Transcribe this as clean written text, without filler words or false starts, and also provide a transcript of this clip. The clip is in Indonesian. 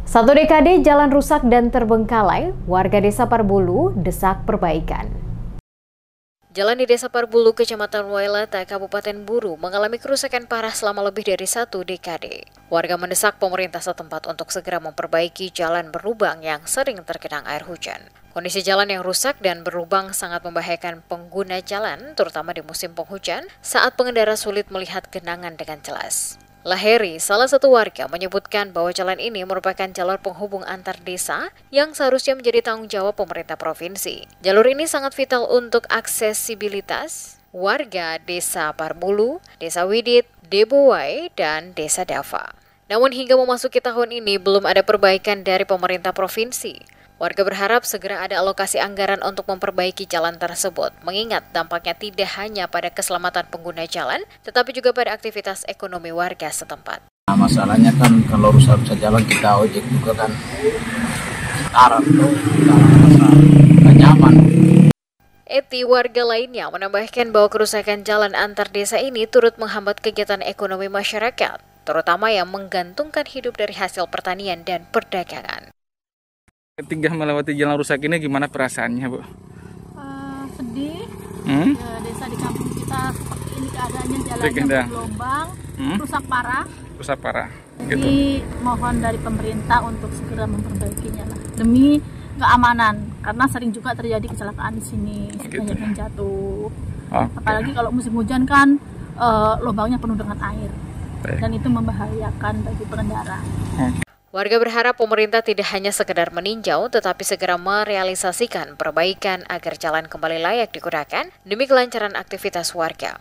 Satu dekade jalan rusak dan terbengkalai, warga Desa Parbulu desak perbaikan. Jalan di Desa Parbulu, Kecamatan Wailata, Kabupaten Buru mengalami kerusakan parah selama lebih dari 1 dekade. Warga mendesak pemerintah setempat untuk segera memperbaiki jalan berlubang yang sering tergenang air hujan. Kondisi jalan yang rusak dan berlubang sangat membahayakan pengguna jalan, terutama di musim penghujan saat pengendara sulit melihat genangan dengan jelas. Laheri, salah satu warga, menyebutkan bahwa jalan ini merupakan jalur penghubung antar desa yang seharusnya menjadi tanggung jawab pemerintah provinsi. Jalur ini sangat vital untuk aksesibilitas warga Desa Parbulu, Desa Widit, Debowai, dan Desa Dava. Namun hingga memasuki tahun ini belum ada perbaikan dari pemerintah provinsi. Warga berharap segera ada alokasi anggaran untuk memperbaiki jalan tersebut, mengingat dampaknya tidak hanya pada keselamatan pengguna jalan, tetapi juga pada aktivitas ekonomi warga setempat. Nah, masalahnya kan kalau rusak-rusak jalan kita ojek juga kan sekarang tuh nggak nyaman. Eti, warga lainnya, menambahkan bahwa kerusakan jalan antar desa ini turut menghambat kegiatan ekonomi masyarakat, terutama yang menggantungkan hidup dari hasil pertanian dan perdagangan. Ketika melewati jalan rusak ini gimana perasaannya, Bu? Sedih. Desa di kampung kita seperti ini keadaannya, jalannya bergelombang, rusak parah. Rusak parah. Jadi Gitu. mohon dari pemerintah untuk segera memperbaikinya lah, demi keamanan, karena sering juga terjadi kecelakaan di sini, banyak yang jatuh. Apalagi kalau musim hujan kan lubangnya penuh dengan air, dan itu membahayakan bagi pengendara. Warga berharap pemerintah tidak hanya sekedar meninjau, tetapi segera merealisasikan perbaikan agar jalan kembali layak digunakan demi kelancaran aktivitas warga.